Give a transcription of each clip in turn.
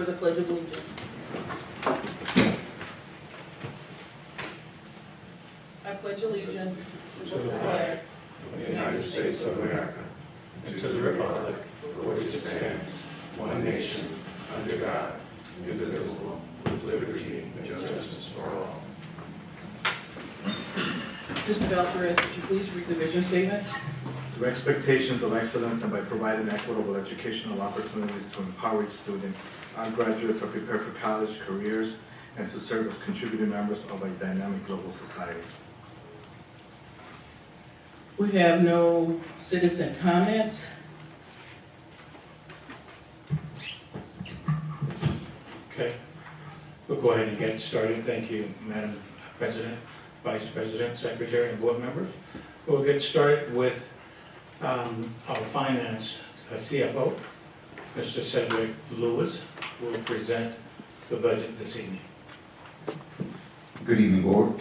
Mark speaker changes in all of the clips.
Speaker 1: For the Pledge of Allegiance. I pledge allegiance
Speaker 2: to the flag of the United States of America and to the republic for which it stands, one nation, under God, indivisible, with liberty and justice for all.
Speaker 1: Mr. Valtorez, would you please read the vision statement?
Speaker 3: Through expectations of excellence and by providing equitable educational opportunities to empower each student, our graduates are prepared for college, careers, and to serve as contributing members of a dynamic global society.
Speaker 1: We have no citizen comments.
Speaker 2: Okay, we'll go ahead and get started. Thank you, Madam President, Vice President, Secretary, and board members. We'll get started with our finance CFO, Mr. Cedric Lewis, will present the budget this evening.
Speaker 4: Good evening, board.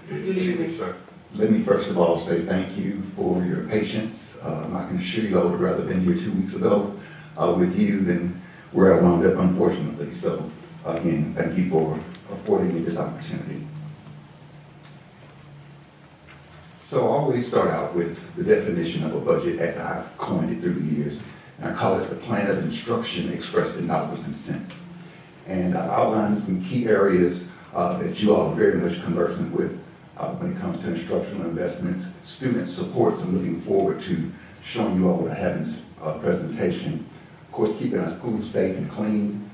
Speaker 1: Good evening,
Speaker 2: sir.
Speaker 4: Let me first of all say thank you for your patience. I can assure you I would rather been here 2 weeks ago with you than where I wound up, unfortunately. So again, thank you for affording me this opportunity. So I always start out with the definition of a budget as I've coined it through the years. And I call it the plan of instruction expressed in dollars and cents. And I outlined some key areas that you all are very much conversant with when it comes to instructional investments, student supports. I'm looking forward to showing you all what I have in this presentation. Of course, keeping our schools safe and clean,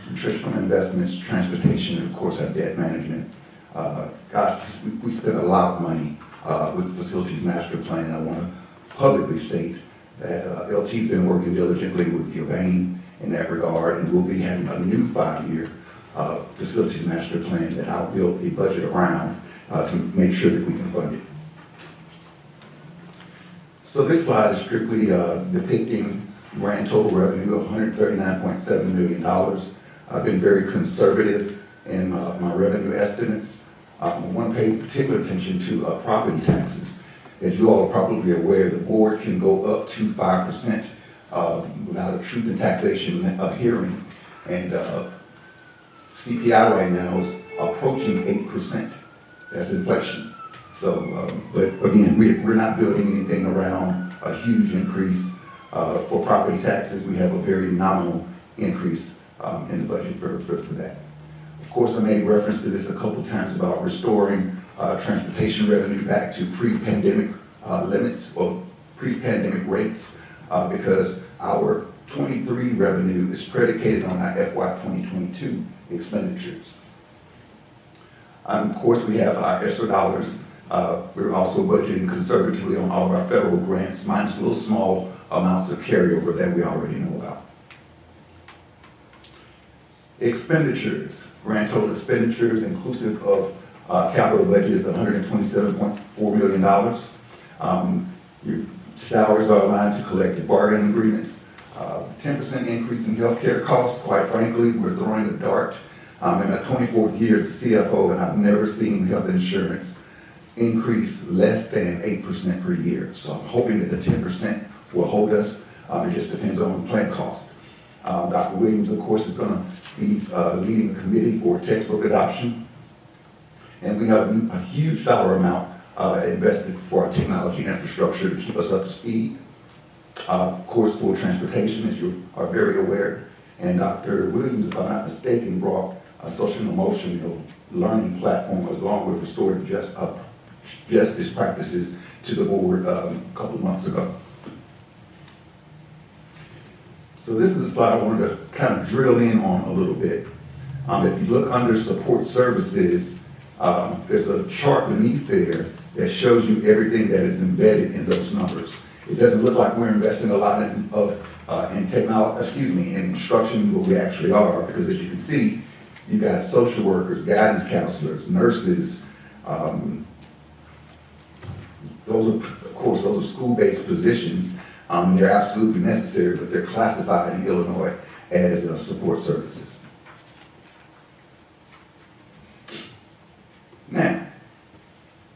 Speaker 4: nutritional investments, transportation, and of course our debt management. Gosh, we spend a lot of money with the Facilities Master Plan, and I want to publicly state that LT's been working diligently with Gilbane in that regard, and we'll be having a new 5-year Facilities Master Plan that I'll build a budget around to make sure that we can fund it. So this slide is strictly depicting grand total revenue of $139.7 million. I've been very conservative in my revenue estimates. I want to pay particular attention to property taxes. As you all are probably aware, the board can go up to 5% without a truth in taxation hearing. And CPI right now is approaching 8%. That's inflation. So, but again, we're not building anything around a huge increase for property taxes. We have a very nominal increase in the budget for that. Of course, I made reference to this a couple times about restoring transportation revenue back to pre-pandemic limits or pre-pandemic rates because our 23 revenue is predicated on our FY 2022 expenditures. Of course, we have our ESSER dollars. We're also budgeting conservatively on all of our federal grants, minus little small amounts of carryover that we already know about. Expenditures, grand total expenditures inclusive of capital budget is $127.4 million. Your salaries are aligned to collective bargaining agreements. 10% increase in healthcare costs. Quite frankly, we're throwing a dart. In my 24th year as a CFO, and I've never seen health insurance increase less than 8% per year. So I'm hoping that the 10% will hold us. It just depends on plan cost. Dr. Williams, of course, is going to be leading a committee for textbook adoption. And we have a huge dollar amount invested for our technology infrastructure to keep us up to speed. Of course, full transportation, as you are very aware. And Dr. Williams, if I'm not mistaken, brought a social and emotional learning platform along with restorative justice practices to the board a couple of months ago. So this is a slide I wanted to kind of drill in on a little bit. If you look under support services, there's a chart beneath there that shows you everything that is embedded in those numbers. It doesn't look like we're investing a lot in technology, in instruction, but we actually are, because as you can see, you've got social workers, guidance counselors, nurses. Those are school-based positions. They're absolutely necessary, but they're classified in Illinois as support services. Now,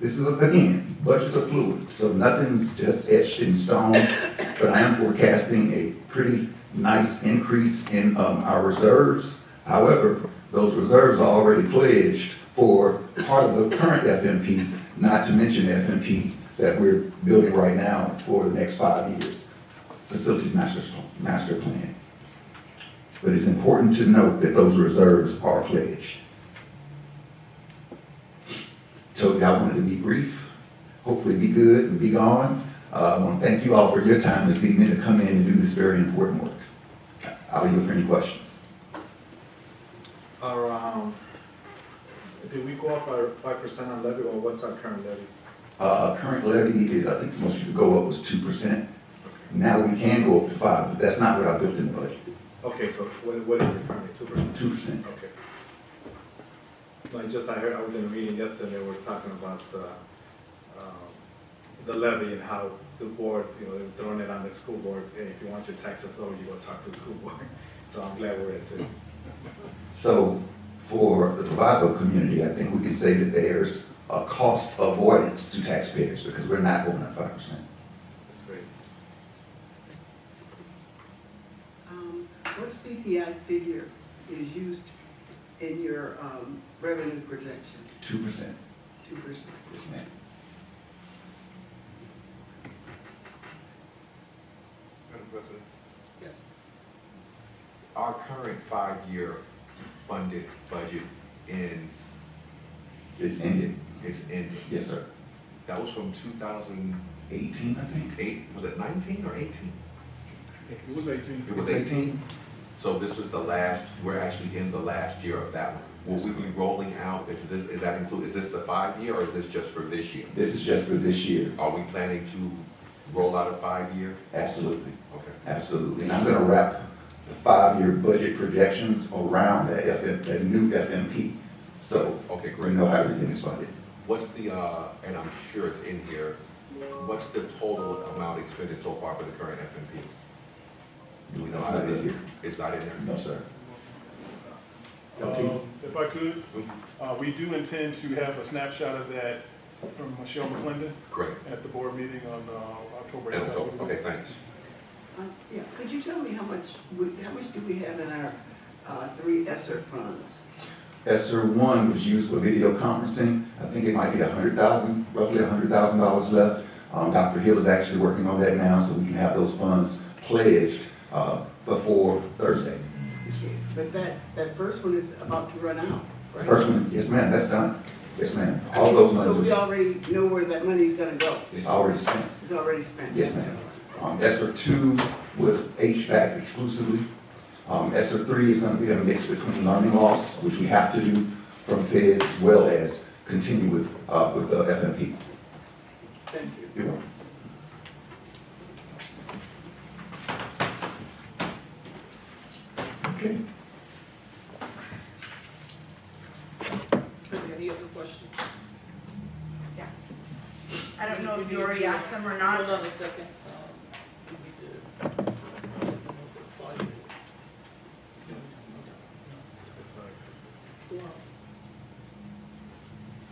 Speaker 4: this this is, again, budgets are fluid, so nothing's just etched in stone, but I am forecasting a pretty nice increase in our reserves. However, those reserves are already pledged for part of the current FMP, not to mention the FMP that we're building right now for the next 5 years, Facilities Master Plan. But it's important to note that those reserves are pledged. Told you I wanted to be brief, hopefully be good and be gone. I want to thank you all for your time this evening to come in and do this very important work. I'll yield for any questions.
Speaker 3: Did we go up our 5% on levy, or what's our current levy?
Speaker 4: Current levy is, I think most you could go up was 2%. Now we can go up to 5%, but that's not what I built in the budget.
Speaker 3: Okay, so what is it currently, 2%?
Speaker 4: 2%.
Speaker 3: Okay. Like just I was in a meeting yesterday, they were talking about the levy and how the board, they were throwing it on the school board. Hey, if you want your taxes low, you go talk to the school board. So I'm glad we're at 2. So for the Proviso community, I think we can say that there's a cost avoidance to taxpayers because we're not going up 5%. That's great.
Speaker 5: What CPI figure is used in your revenue projection?
Speaker 4: 2%.
Speaker 5: 2%.
Speaker 4: Yes, ma'am.
Speaker 3: Madam President?
Speaker 5: Yes.
Speaker 6: Our current 5-year funded budget ends,
Speaker 4: It's ended.
Speaker 6: it's ending.
Speaker 4: Yes, sir.
Speaker 6: That was from 2008,
Speaker 4: 18, I think.
Speaker 6: was it 19 or 18?
Speaker 7: It was 18.
Speaker 6: It was 18. So this was the last, we're actually in the last year of that one. Will we be rolling out, is this the 5-year or is this just for this year?
Speaker 4: This is just for this year.
Speaker 6: Are we planning to roll out a 5-year?
Speaker 4: Absolutely.
Speaker 6: Okay.
Speaker 4: Absolutely. And I'm going to wrap the 5-year budget projections around that new FMP. So
Speaker 6: Okay,
Speaker 4: we
Speaker 6: great.
Speaker 4: know how everything is funded.
Speaker 6: What's the, and I'm sure it's in here, what's the total amount expended so far for the current FMP? Do we know
Speaker 4: That's
Speaker 6: how
Speaker 4: not
Speaker 6: to,
Speaker 4: in here.
Speaker 6: it's not in there?
Speaker 4: No, sir.
Speaker 7: If I could, we do intend to have a snapshot of that from Michelle McClendon
Speaker 6: Great.
Speaker 7: at the board meeting on October
Speaker 6: And
Speaker 7: 8th.
Speaker 6: okay, thanks.
Speaker 5: Yeah, could you tell me how much do we have in our 3 ESSER funds?
Speaker 4: ESSER 1 was used for video conferencing. I think it might be roughly $100,000 left. Dr. Hill is actually working on that now, so we can have those funds pledged before Thursday.
Speaker 5: But that first one is about to run out,
Speaker 4: The
Speaker 5: right?
Speaker 4: first one, yes, ma'am, that's done. Yes, ma'am. All those
Speaker 5: So we
Speaker 4: monies,
Speaker 5: already know where that money's gonna go.
Speaker 4: it's already spent.
Speaker 5: It's already spent.
Speaker 4: Yes, ma'am. ESSER 2 was HVAC exclusively. ESSER 3 is going to be a mix between learning loss, which we have to do from feds, as well as continue with the FMP.
Speaker 5: Thank you.
Speaker 4: You're welcome. Okay.
Speaker 1: Any other questions?
Speaker 8: Yes. I don't know if you already asked them or not.
Speaker 1: Hold on a second. We need to-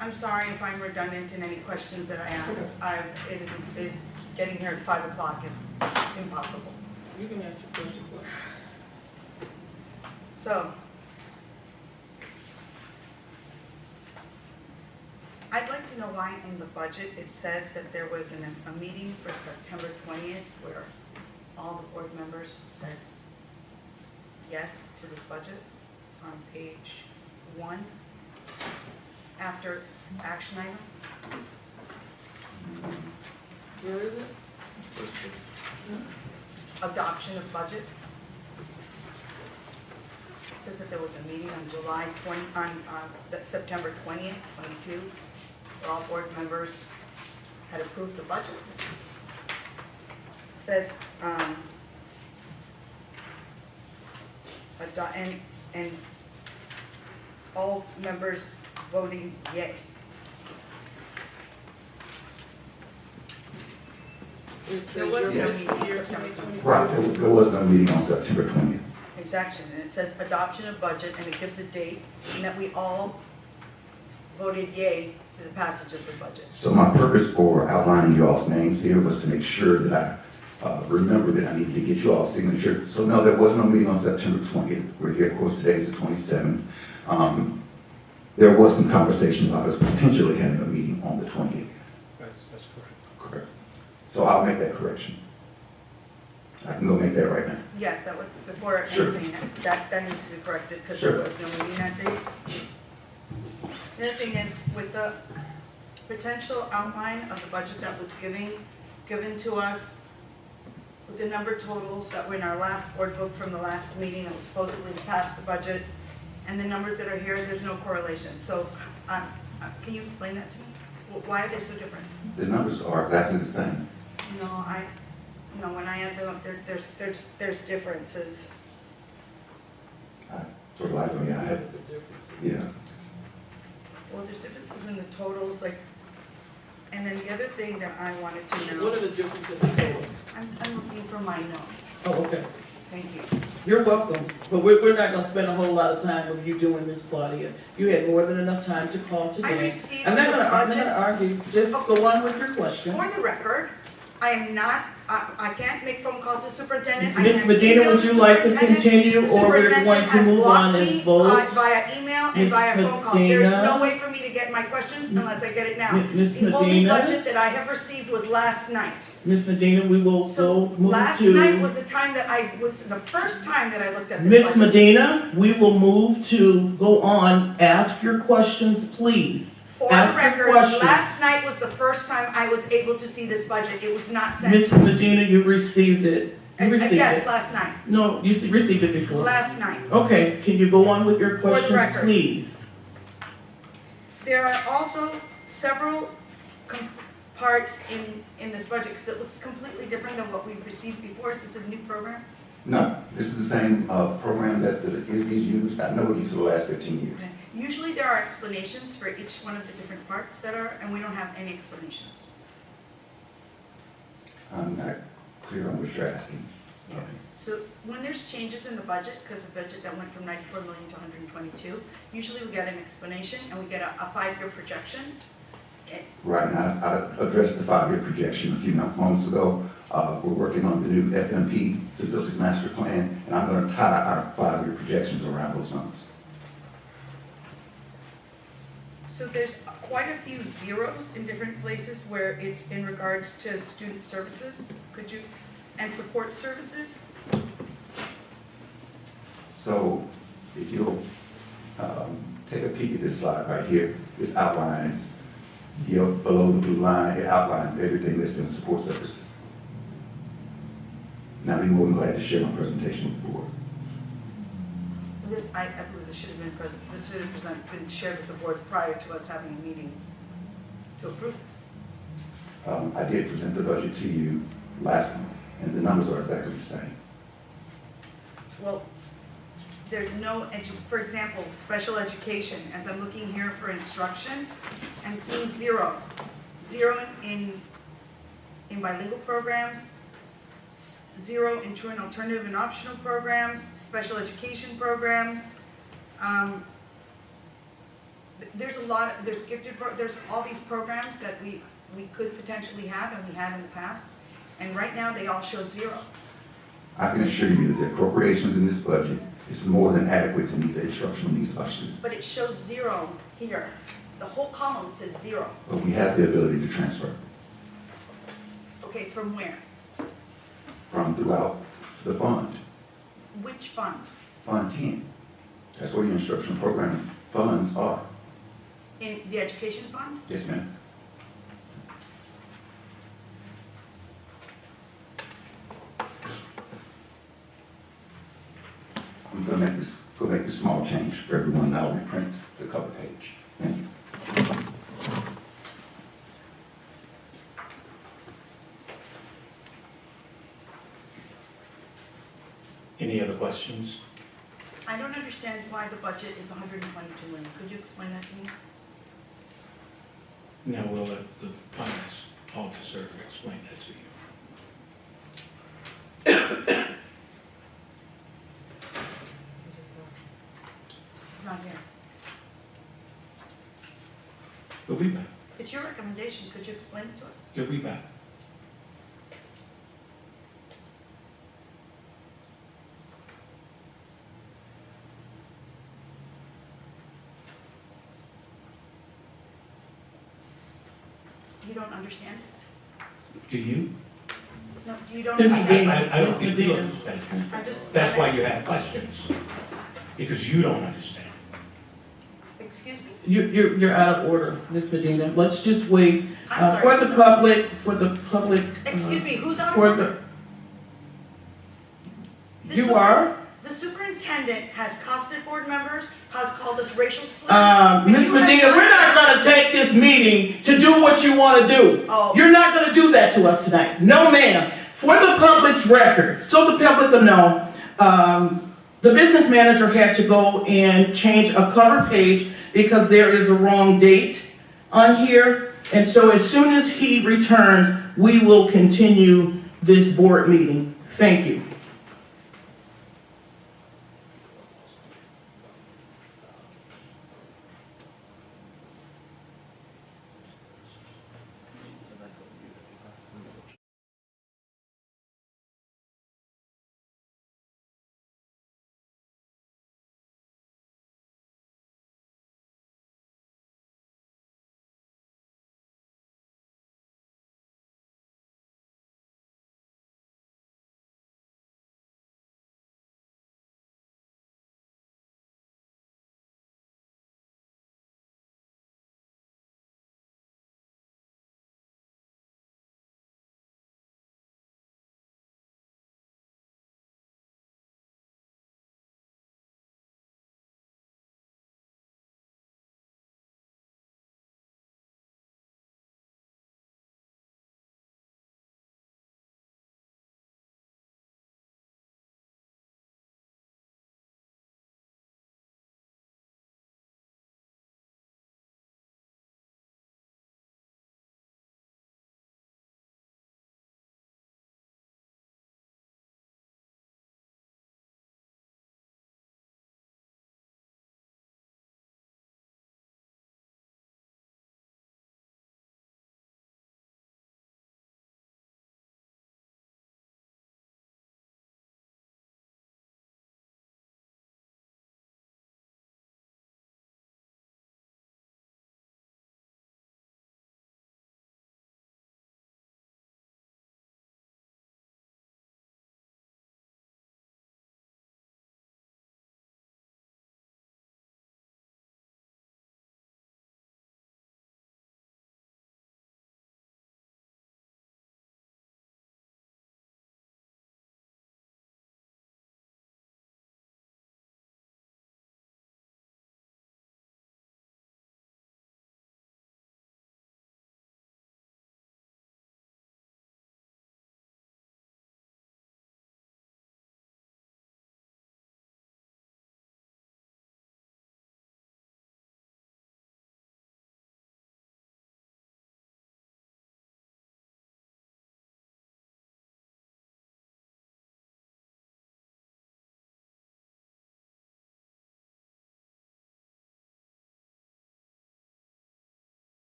Speaker 8: I'm sorry if I'm redundant in any questions that I asked. It's getting here at 5 o'clock is impossible.
Speaker 1: You can answer questions.
Speaker 8: So, I'd like to know why in the budget it says that there was a meeting for September 20th where all the board members said yes to this budget. It's on page 1, after action item.
Speaker 1: Where is it?
Speaker 8: Adoption of budget. It says that there was a meeting on September 20th, 22, where all board members had approved the budget. It says, and all members voting yay.
Speaker 1: It
Speaker 8: There was
Speaker 1: says
Speaker 8: no
Speaker 1: your
Speaker 8: meeting on
Speaker 1: year
Speaker 8: September
Speaker 1: 2022.
Speaker 4: Right, there was no meeting on September 20th.
Speaker 8: Exactly, and it says adoption of budget, and it gives a date, and that we all voted yay to the passage of the budget.
Speaker 4: So my purpose for outlining you all's names here was to make sure that I remembered that I needed to get you all's signature. So no, there was no meeting on September 20th. We're here, of course, today is the 27th. There was some conversation about us potentially having a meeting on the 20th.
Speaker 2: That's correct.
Speaker 4: Correct. So I'll make that correction. I can go make that right now.
Speaker 8: Yes, that was before
Speaker 4: Sure.
Speaker 8: anything, that needs to be corrected because
Speaker 4: Sure.
Speaker 8: there was no meeting that date. The other thing is, with the potential outline of the budget that was given to us, with the number totals that were in our last board book from the last meeting that was supposedly to pass the budget, and the numbers that are here, there's no correlation. So, can you explain that to me? Why are they so different?
Speaker 4: The numbers are exactly the same.
Speaker 8: When I add them up, there's differences.
Speaker 4: Sort of like, I had, yeah.
Speaker 8: Well, there's differences in the totals, like, and then the other thing that I wanted to know.
Speaker 1: What are the differences in totals?
Speaker 8: I'm looking for my notes.
Speaker 1: Oh, okay.
Speaker 8: Thank you.
Speaker 1: You're welcome, but we're not gonna spend a whole lot of time with you doing this, Claudia. You had more than enough time to call
Speaker 8: I
Speaker 1: today.
Speaker 8: received
Speaker 1: I'm not
Speaker 8: the
Speaker 1: gonna
Speaker 8: budget.
Speaker 1: argue, just go on with your question.
Speaker 8: For the record, I am not, I can't make phone calls to superintendent. I
Speaker 1: Ms.
Speaker 8: have
Speaker 1: Medina,
Speaker 8: emailed
Speaker 1: would
Speaker 8: the
Speaker 1: you like to
Speaker 8: superintendent.
Speaker 1: continue,
Speaker 8: The
Speaker 1: or we're going
Speaker 8: superintendent
Speaker 1: to
Speaker 8: has
Speaker 1: move on
Speaker 8: blocked
Speaker 1: and
Speaker 8: me,
Speaker 1: vote?
Speaker 8: Via email and
Speaker 1: Ms.
Speaker 8: via phone calls. There's
Speaker 1: Medina?
Speaker 8: no way for me to get my questions unless I get it now.
Speaker 1: Ms.
Speaker 8: The only
Speaker 1: Medina?
Speaker 8: budget that I have received was last night.
Speaker 1: Ms. Medina, we will
Speaker 8: So
Speaker 1: go move
Speaker 8: last night was
Speaker 1: to.
Speaker 8: the time that the first time that I looked at this
Speaker 1: Ms.
Speaker 8: budget.
Speaker 1: Medina, we will move to go on, ask your questions, please.
Speaker 8: For the
Speaker 1: Ask your
Speaker 8: record,
Speaker 1: questions.
Speaker 8: last night was the first time I was able to see this budget. It was not sent.
Speaker 1: Ms. Medina, you received it. You received
Speaker 8: Yes,
Speaker 1: it.
Speaker 8: last night.
Speaker 1: No, you received it before.
Speaker 8: Last night.
Speaker 1: Okay, can you go on with your
Speaker 8: For the
Speaker 1: questions,
Speaker 8: record.
Speaker 1: please?
Speaker 8: There are also several parts in this budget because it looks completely different than what we've received before. Is this a new program?
Speaker 4: No, this is the same program that the ISB's used. I know it used for the last 15 years.
Speaker 8: Usually there are explanations for each one of the different parts that are, and we don't have any explanations.
Speaker 4: I'm not clear on what you're asking.
Speaker 8: So when there's changes in the budget, because the budget that went from 94 million to 122, usually we get an explanation and we get a 5-year projection.
Speaker 4: Right now, I addressed the 5-year projection a few moments ago. We're working on the new FMP, Facilities Master Plan, and I'm going to tie our 5-year projections around those numbers.
Speaker 8: So there's quite a few zeros in different places where it's in regards to student services, and support services?
Speaker 4: So if you'll take a peek at this slide right here, this outlines, below the blue line, it outlines everything that's in support services. And I'd be more than glad to share my presentation with the board.
Speaker 8: I believe this should have been shared with the board prior to us having a meeting to approve this.
Speaker 4: I did present the budget to you last month, and the numbers are exactly the same.
Speaker 8: Well, there's no, for example, special education, as I'm looking here for instruction, I'm seeing zero. Zero in bilingual programs, zero in true and alternative and optional programs, special education programs. There's gifted, there's all these programs that we could potentially have and we have in the past. And right now, they all show zero.
Speaker 4: I can assure you that the appropriations in this budget is more than adequate to meet the instructional needs of our students.
Speaker 8: But it shows zero here. The whole column says zero.
Speaker 4: But we have the ability to transfer
Speaker 8: Okay, from where?
Speaker 4: from throughout the fund,
Speaker 8: Which fund?
Speaker 4: Fund 10. That's where your instructional program funds are.
Speaker 8: In the education fund?
Speaker 4: Yes, ma'am. I'm going to make this small change for everyone, and I'll reprint the cover page. Thank you.
Speaker 2: Any other questions?
Speaker 8: I don't understand why the budget is 122 million. Could you explain that to me?
Speaker 2: Now we'll let the finance officer explain that to you.
Speaker 8: It's not here.
Speaker 2: He'll be back.
Speaker 8: It's your recommendation, could you explain it to us?
Speaker 2: He'll be back.
Speaker 8: You don't understand?
Speaker 2: Do you?
Speaker 8: No, you don't
Speaker 1: Ms.
Speaker 2: I
Speaker 8: understand?
Speaker 1: Medina.
Speaker 2: don't think you
Speaker 1: Medina.
Speaker 2: understand.
Speaker 8: I'm just.
Speaker 2: That's why you have questions. Because you don't understand.
Speaker 8: Excuse me?
Speaker 1: You're out of order, Ms. Medina. Let's just wait.
Speaker 8: I'm
Speaker 1: For
Speaker 8: sorry.
Speaker 1: the public.
Speaker 8: Excuse me, who's out of
Speaker 1: For
Speaker 8: order? The
Speaker 1: You
Speaker 8: super-
Speaker 1: are?
Speaker 8: The superintendent has accosted board members, has called us racial slurs.
Speaker 1: Ms.
Speaker 8: You have
Speaker 1: Medina, we're not
Speaker 8: done
Speaker 1: gonna take this meeting to do what you wanna do.
Speaker 8: Oh.
Speaker 1: You're not gonna do that to us tonight. No, ma'am. For the public's record, so the public will know, the business manager had to go and change a cover page because there is a wrong date on here. And so as soon as he returns, we will continue this board meeting. Thank you.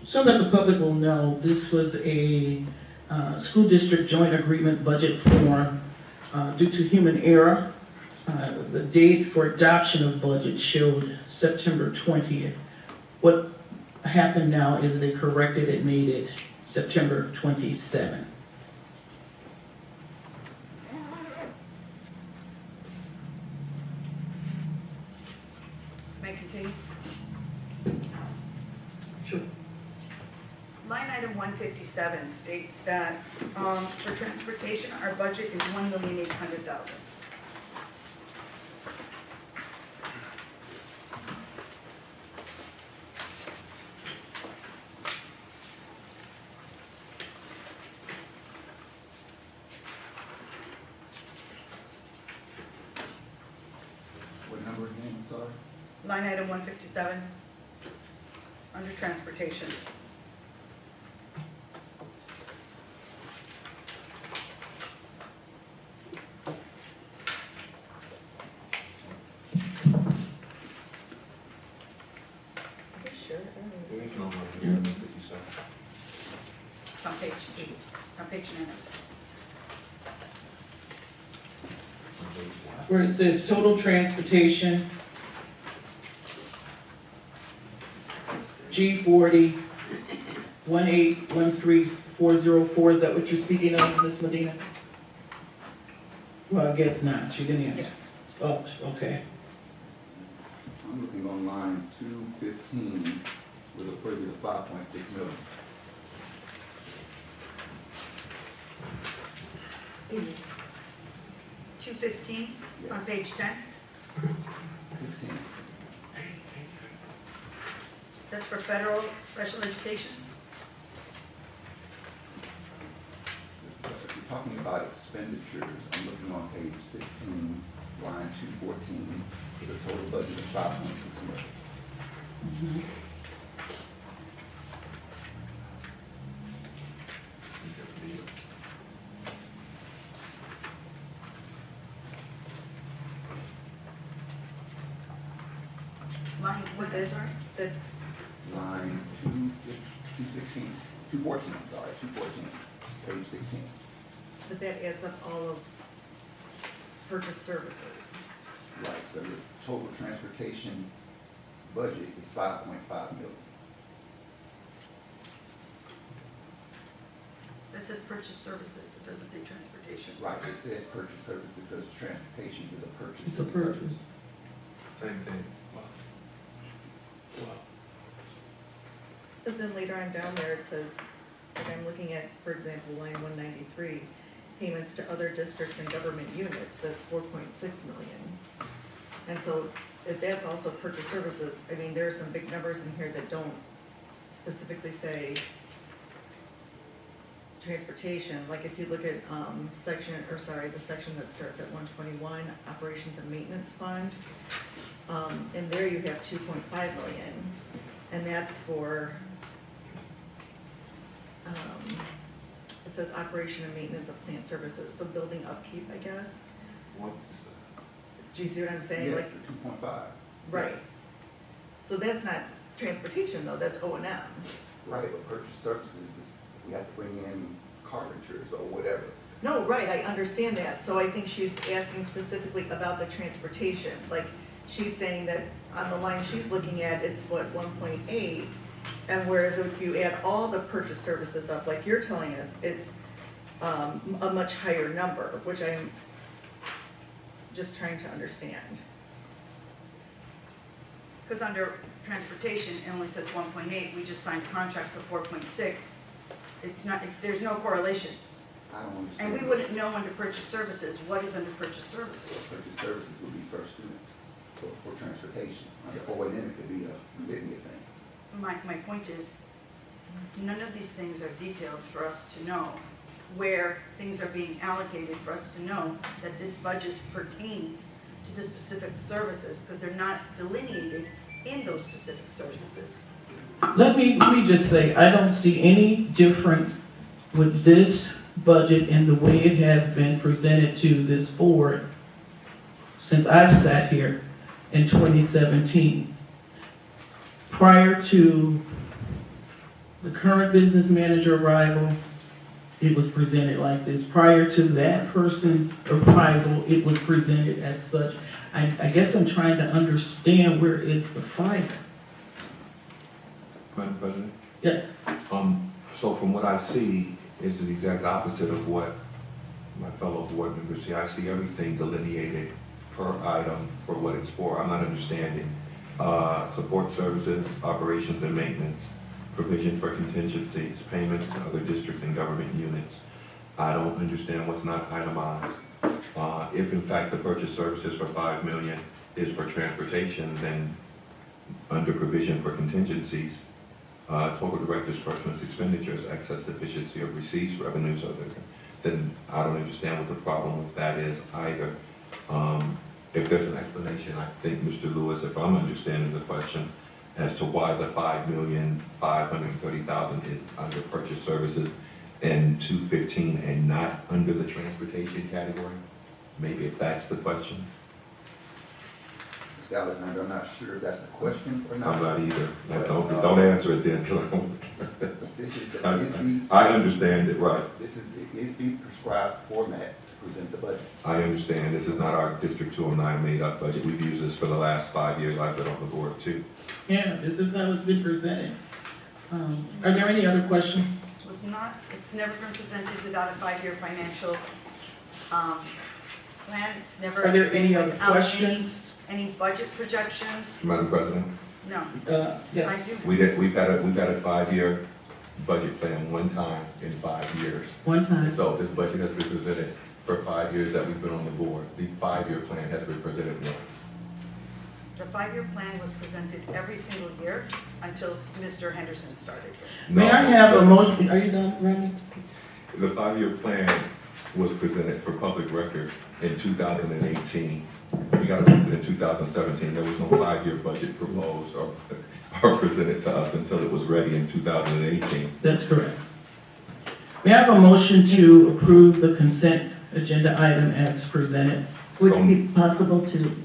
Speaker 1: So that the public will know, this was a school district joint agreement budget form due to human error. The date for adoption of budget showed September 20th. What happened now is they corrected it, made it September 27th.
Speaker 8: May I continue?
Speaker 1: Sure.
Speaker 8: Line item 157 states that for transportation, our budget is $1,800,000.
Speaker 4: What number again, I'm sorry?
Speaker 8: Line item 157, under transportation. It's on page 8, on page 9.
Speaker 1: Where it says total transportation, G40, 1813404, is that what you're speaking of, Ms. Medina? Well, I guess not, you didn't answer. Oh, okay.
Speaker 4: I'm looking on line 215 with a budget of 5.6 million.
Speaker 8: 215 on page 10.
Speaker 4: 16.
Speaker 8: That's for federal special education.
Speaker 4: If you're talking about expenditures, I'm looking on page 16, line 214, with a total budget of 5.6 million.
Speaker 8: Line, what is our, the,
Speaker 4: Line 216, 214, I'm sorry, 214, page 16.
Speaker 9: But that adds up all of purchase services.
Speaker 4: Right, so the total transportation budget is 5.5 million.
Speaker 8: that says purchase services, it doesn't say transportation.
Speaker 4: Right, it says purchase service because transportation is a purchase
Speaker 1: It's a
Speaker 4: of
Speaker 1: purchase.
Speaker 4: service.
Speaker 6: Same thing.
Speaker 2: Well,
Speaker 9: But then later on down there, it says, like I'm looking at, for example, line 193, payments to other districts and government units, that's 4.6 million. And so if that's also purchase services, I mean, there are some big numbers in here that don't specifically say transportation. Like if you look at the section that starts at 121, operations and maintenance fund, and there you have 2.5 million, and that's for, it says operation and maintenance of plant services, so building upkeep, I guess.
Speaker 6: What is
Speaker 9: Do you see what I'm saying?
Speaker 4: Yes,
Speaker 9: Like,
Speaker 4: the 2.5.
Speaker 9: right. So that's not transportation though, that's O&M.
Speaker 4: Right, but purchase services is, we have to bring in carpenters or whatever.
Speaker 9: No, right, I understand that. So I think she's asking specifically about the transportation. Like, she's saying that on the line she's looking at, it's what, 1.8? And whereas if you add all the purchase services up, like you're telling us, it's a much higher number, which I'm just trying to understand.
Speaker 8: Because under transportation, it only says 1.8, we just signed a contract for 4.6. It's not, there's no correlation.
Speaker 4: I don't understand.
Speaker 8: And we wouldn't know under purchase services, what is under purchase services?
Speaker 4: Purchase services would be first student for transportation. Under O&M, it could be a litany of things.
Speaker 8: My point is, none of these things are detailed for us to know where things are being allocated, for us to know that this budget pertains to the specific services, because they're not delineated in those specific services.
Speaker 1: Let me just say, I don't see any different with this budget and the way it has been presented to this board since I've sat here in 2017. prior to the current business manager arrival, it was presented like this. Prior to that person's arrival, it was presented as such. I guess I'm trying to understand where is the fire?
Speaker 6: Madam President?
Speaker 1: Yes.
Speaker 6: So from what I see is the exact opposite of what my fellow board members see. I see everything delineated per item for what it's for. I'm not understanding. Support services, operations and maintenance, provision for contingencies, payments to other district and government units. I don't understand what's not itemized. If in fact the purchase services for $5 million is for transportation, then under provision for contingencies, total direct disbursements, expenditures, excess deficiency of receipts, revenues, then I don't understand what the problem with that is either. If there's an explanation, I think, Mr. Lewis, if I'm understanding the question, as to why the $5,530,000 is under purchase services and 215 and not under the transportation category? Maybe if that's the question.
Speaker 4: Mr. Alexander, I'm not sure if that's the question or
Speaker 6: I'm
Speaker 4: not.
Speaker 6: not either. Don't answer it then.
Speaker 4: This is the,
Speaker 6: I understand it, right.
Speaker 4: this is the prescribed format to present the budget.
Speaker 6: I understand. This is not our District 209 made-up budget. We've used this for the last 5 years. I've been on the board too.
Speaker 1: Yeah, this is how it's been presented. Are there any other questions?
Speaker 8: It's never been presented without a 5-year financial plan. It's never
Speaker 1: Are there
Speaker 8: been
Speaker 1: any other
Speaker 8: without
Speaker 1: questions?
Speaker 8: any budget projections.
Speaker 6: Madam President,
Speaker 8: No.
Speaker 1: Yes.
Speaker 8: I do.
Speaker 6: we've had a 5-year budget plan one time in 5 years.
Speaker 1: One time.
Speaker 6: So this budget has been presented for 5 years that we've been on the board. The 5-year plan has been presented once.
Speaker 8: The 5-year plan was presented every single year until Mr. Henderson started.
Speaker 1: May I have a motion? Are you done, Randy?
Speaker 6: The 5-year plan was presented for public record in 2018. We got it in 2017. There was no 5-year budget proposed or presented to us until it was ready in 2018.
Speaker 1: That's correct. May I have a motion to approve the consent agenda item as presented?
Speaker 9: Would it be possible to,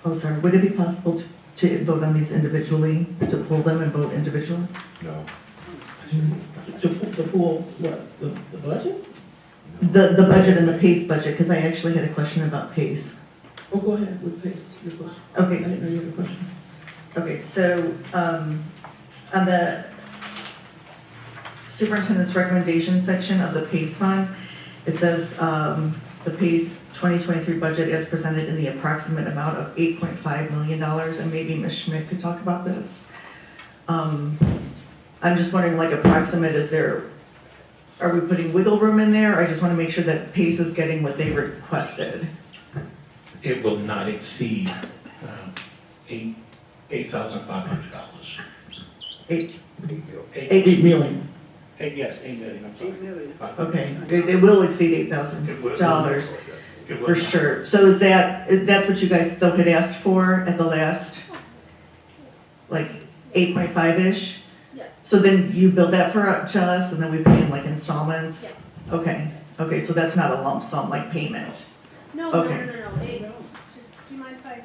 Speaker 9: would it be possible to vote on these individually, to pull them and vote individually?
Speaker 6: No.
Speaker 1: To pull, what, the budget?
Speaker 9: The budget and the PACE budget, because I actually had a question about PACE.
Speaker 1: Oh, go ahead with your question. I
Speaker 9: Okay,
Speaker 1: didn't know you had a question.
Speaker 9: okay, so, on the superintendent's recommendation section of the PACE fund, it says, the PACE 2023 budget as presented in the approximate amount of $8.5 million, and maybe Ms. Schmidt could talk about this. I'm just wondering, like, approximate, are we putting wiggle room in there? I just want to make sure that PACE is getting what they requested.
Speaker 2: It will not exceed $8,500.
Speaker 9: Eight,
Speaker 1: $8 million.
Speaker 2: Yes, $8 million, I'm sorry.
Speaker 5: 8 million.
Speaker 9: okay, it will exceed
Speaker 2: It will.
Speaker 9: $8,000
Speaker 2: It will
Speaker 9: for
Speaker 2: not.
Speaker 9: sure. So that's what you guys though had asked for at the last, like 8.5-ish?
Speaker 10: Yes.
Speaker 9: So then you build that to us and then we pay in like installments?
Speaker 10: Yes.
Speaker 9: Okay, so that's not a lump sum like payment?
Speaker 10: No,
Speaker 9: Okay.
Speaker 10: no. Hey, just, do you mind if I?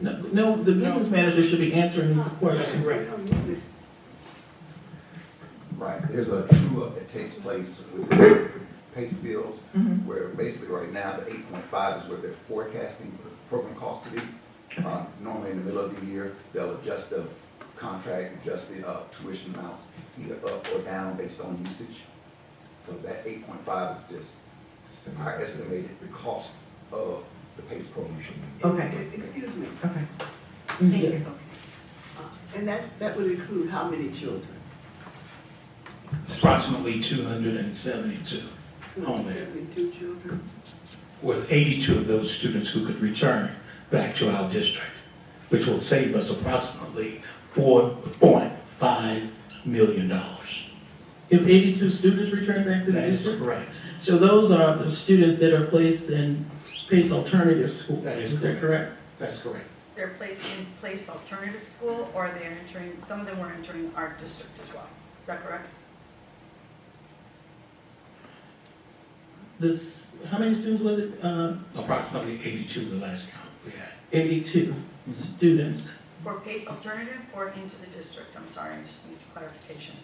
Speaker 1: No, the business manager should be answering these questions.
Speaker 2: Right.
Speaker 4: Right, there's a true-up that takes place with the PACE bills,
Speaker 9: Mhm.
Speaker 4: where basically right now, the 8.5 is what they're forecasting the program cost to be. Normally in the middle of the year, they'll adjust the contract, adjust the tuition amounts, either up or down based on usage. So that 8.5 is just our estimated the cost of the PACE program.
Speaker 9: Okay,
Speaker 5: Excuse me,
Speaker 9: okay.
Speaker 8: Thank you.
Speaker 1: Yes.
Speaker 5: and that would include how many children?
Speaker 2: Approximately 272 only,
Speaker 5: 72 children?
Speaker 2: with 82 of those students who could return back to our district, which will save us approximately $4.5 million.
Speaker 1: If 82 students return back to the
Speaker 2: That is
Speaker 1: district?
Speaker 2: correct.
Speaker 1: So those are the students that are placed in PACE alternative school.
Speaker 2: That is
Speaker 1: that correct?
Speaker 2: That's correct.
Speaker 8: They're placed in place alternative school, or they're entering, some of them were entering our district as well. Is that correct?
Speaker 1: How many students was it?
Speaker 2: Approximately 82 the last count we had.
Speaker 1: 82 students
Speaker 8: For PACE alternative or into the district? I'm sorry, I just need clarification.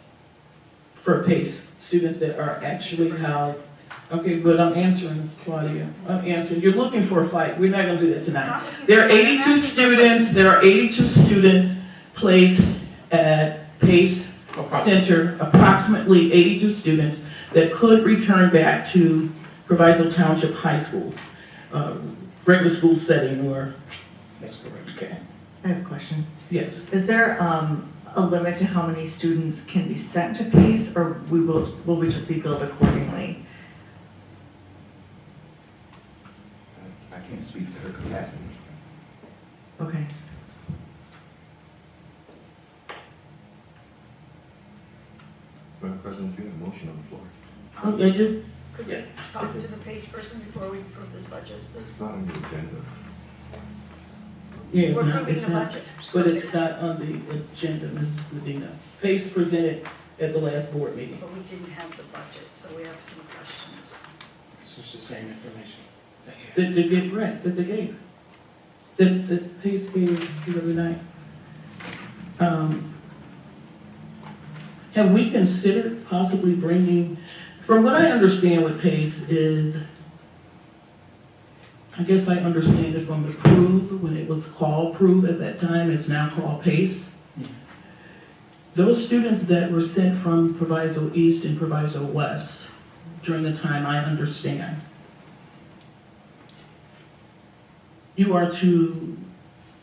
Speaker 1: For PACE, students that are actually housed. Okay, but I'm answering, Claudia. I'm answering. You're looking for a fight. We're not gonna do that tonight. There are 82 students placed at PACE Center, approximately 82 students that could return back to Proviso Township High Schools, regular school setting or,
Speaker 2: That's correct.
Speaker 1: okay,
Speaker 9: I have a question.
Speaker 1: yes.
Speaker 9: Is there a limit to how many students can be sent to PACE, or will we just be billed accordingly?
Speaker 4: I can't speak to her capacity.
Speaker 9: Okay.
Speaker 6: Madam President, you have a motion on the floor.
Speaker 1: Okay, just,
Speaker 8: Could we talk to the PACE person before we approve this budget,
Speaker 6: It's
Speaker 8: please?
Speaker 6: not on the agenda.
Speaker 1: yeah, it's
Speaker 8: We're
Speaker 1: not,
Speaker 8: approving
Speaker 1: it's
Speaker 8: the
Speaker 1: not,
Speaker 8: budget.
Speaker 1: but it's not on the agenda, Mrs. Medina. PACE presented at the last board meeting.
Speaker 8: But we didn't have the budget, so we have some questions.
Speaker 2: This is the same information that you have.
Speaker 1: That they get rent, that they gave. That PACE gave the other night. Have we considered possibly bringing, from what I understand with PACE is, I guess I understand it from the PROVE, when it was called PROVE at that time, it's now called PACE. Those students that were sent from Proviso East and Proviso West during the time I understand, you are to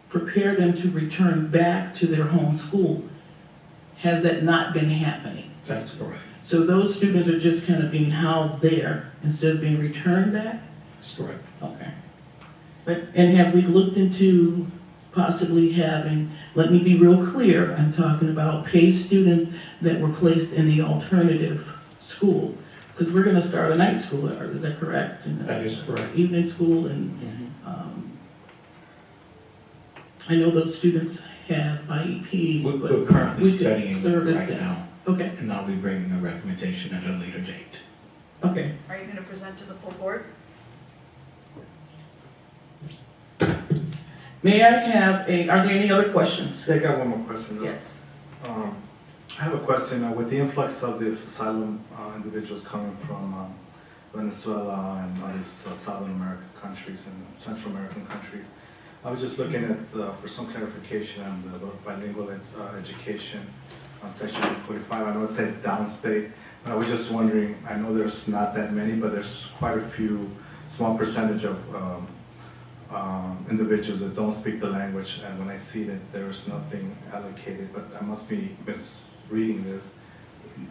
Speaker 1: prepare them to return back to their home school. Has that not been happening?
Speaker 2: That's correct.
Speaker 1: So those students are just kind of being housed there instead of being returned back?
Speaker 2: That's correct.
Speaker 1: Okay. And have we looked into possibly having, let me be real clear, I'm talking about PACE students that were placed in the alternative school? Because we're gonna start a night school, is that correct? And,
Speaker 2: That is correct.
Speaker 1: Evening school and,
Speaker 2: Mhm.
Speaker 1: I know those students have IEPs,
Speaker 2: We're
Speaker 1: but
Speaker 2: currently
Speaker 1: we could
Speaker 2: studying
Speaker 1: service
Speaker 2: right
Speaker 1: them.
Speaker 2: now,
Speaker 1: Okay,
Speaker 2: and I'll be bringing a recommendation at a later date.
Speaker 1: okay.
Speaker 8: Are you gonna present to the full board?
Speaker 1: May I have are there any other questions?
Speaker 3: I got one more question.
Speaker 1: Yes.
Speaker 3: I have a question. With the influx of these asylum individuals coming from Venezuela and other South American countries and Central American countries, I was just looking at, for some clarification on the bilingual education on section 45. I know it says downstate, but I was just wondering, I know there's not that many, but there's quite a few, small percentage of individuals that don't speak the language, and when I see that there's nothing allocated, but I must be misreading this,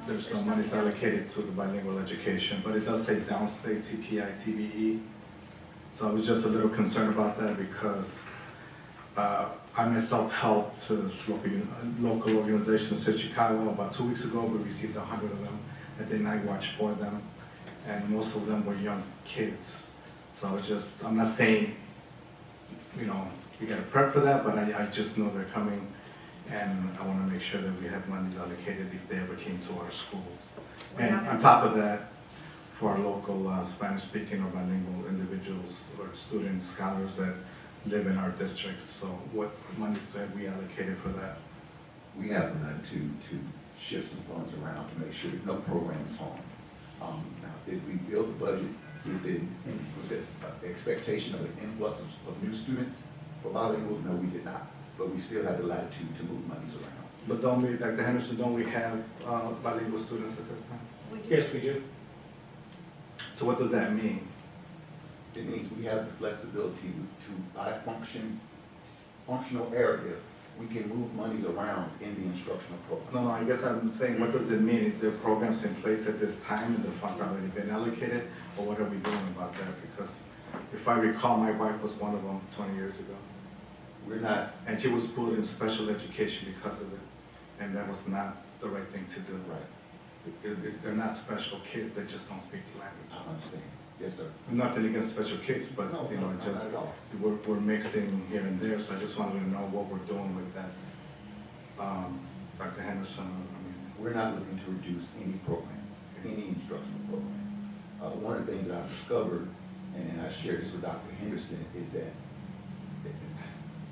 Speaker 3: there's no money allocated to the bilingual education, but it does say downstate, TPI, TBE. So I was just a little concerned about that because I myself helped this local organization in Chicago. About 2 weeks ago, we received 100 of them at the night watch for them, and most of them were young kids. So I'm not saying, you know, we got to prep for that, but I just know they're coming, and I want to make sure that we have money allocated if they ever came to our schools. And on top of that, for our local Spanish-speaking or bilingual individuals or students, scholars that live in our districts. So what monies have we allocated for that?
Speaker 4: We have begun to shift some funds around to make sure that no program is harmed. Now, did we build the budget with the expectation of an influx of new students for bilingual? No, we did not. But we still have the latitude to move monies around.
Speaker 3: But don't we, Dr. Henderson, don't we have bilingual students at this time?
Speaker 2: Yes, we do.
Speaker 3: So what does that mean?
Speaker 4: It means we have the flexibility to, by functional area, we can move monies around in the instructional program.
Speaker 3: No, I guess I'm saying, what does it mean? Is there programs in place at this time and the funds already been allocated? Or what are we doing about that? Because if I recall, my wife was one of them 20 years ago.
Speaker 4: We're not,
Speaker 3: And she was put in special education because of it. And that was not the right thing to do.
Speaker 4: right,
Speaker 3: They're not special kids, they just don't speak the language.
Speaker 4: I understand. Yes, sir.
Speaker 3: Nothing against special kids, but,
Speaker 4: No,
Speaker 3: you know,
Speaker 4: not
Speaker 3: just,
Speaker 4: at all.
Speaker 3: we're mixing here and there, so I just wanted to know what we're doing with that. Dr. Henderson, I mean.
Speaker 4: We're not looking to reduce any program, any instructional program. One of the things that I've discovered, and I shared this with Dr. Henderson, is that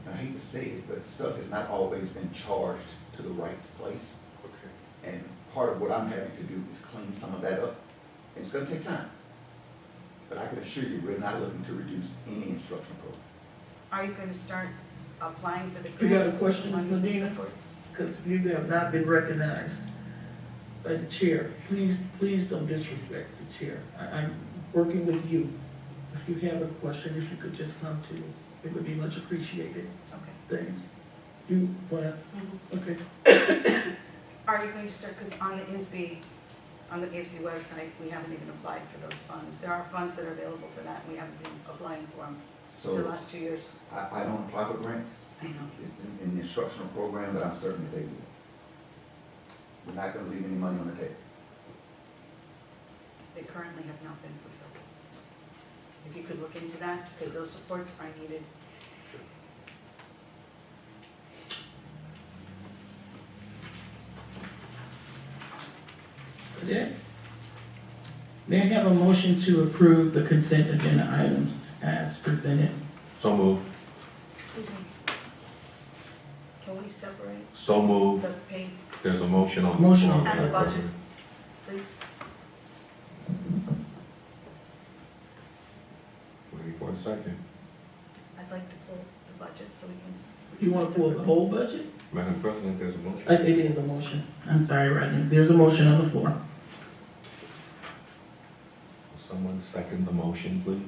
Speaker 4: I hate to say it, but stuff has not always been charged to the right place.
Speaker 3: Okay.
Speaker 4: And part of what I'm having to do is clean some of that up. And it's gonna take time. But I can assure you, we're not looking to reduce any instructional program.
Speaker 8: Are you going to start applying for the
Speaker 1: You got a
Speaker 8: grants?
Speaker 1: question, Ms.
Speaker 8: monies and
Speaker 1: Medina?
Speaker 8: supports?
Speaker 1: Because you have not been recognized by the chair. Please don't disrespect the chair. I'm working with you. If you have a question, if you could just come to, it would be much appreciated.
Speaker 8: Okay.
Speaker 1: Thanks. You wanna,
Speaker 8: Mhm.
Speaker 1: okay.
Speaker 8: Are you going to start, because on the ISB, on the ISB website, we haven't even applied for those funds. There are funds that are available for that, and we haven't been applying for them for the
Speaker 4: So
Speaker 8: last 2 years.
Speaker 4: I don't apply for grants.
Speaker 8: I know.
Speaker 4: It's in the instructional program, but I'm certain that they will. We're not gonna leave any money on the table.
Speaker 8: They currently have not been fulfilled. If you could look into that, because those supports are needed.
Speaker 1: Yeah. May I have a motion to approve the consent agenda items as presented?
Speaker 6: So move.
Speaker 8: Excuse me. Can we separate
Speaker 6: So move.
Speaker 8: the pace
Speaker 6: There's a motion on.
Speaker 1: Motion on
Speaker 8: and the budget, please?
Speaker 6: Waiting for a second.
Speaker 8: I'd like to pull the budget so we can.
Speaker 1: You want to pull the whole budget?
Speaker 6: Madam President, there's a motion.
Speaker 1: It is a motion. I'm sorry, Rodney. There's a motion on the floor.
Speaker 6: Will someone second the motion, please?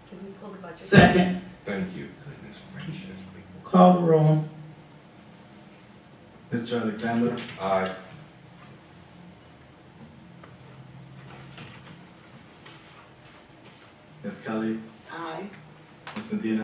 Speaker 8: Can we pull the budget?
Speaker 1: Second,
Speaker 6: Thank you. Goodness gracious.
Speaker 1: call the roll.
Speaker 3: Mr. Alexander,
Speaker 6: Aye.
Speaker 3: Ms. Kelly,
Speaker 5: Aye.
Speaker 3: Ms. Medina,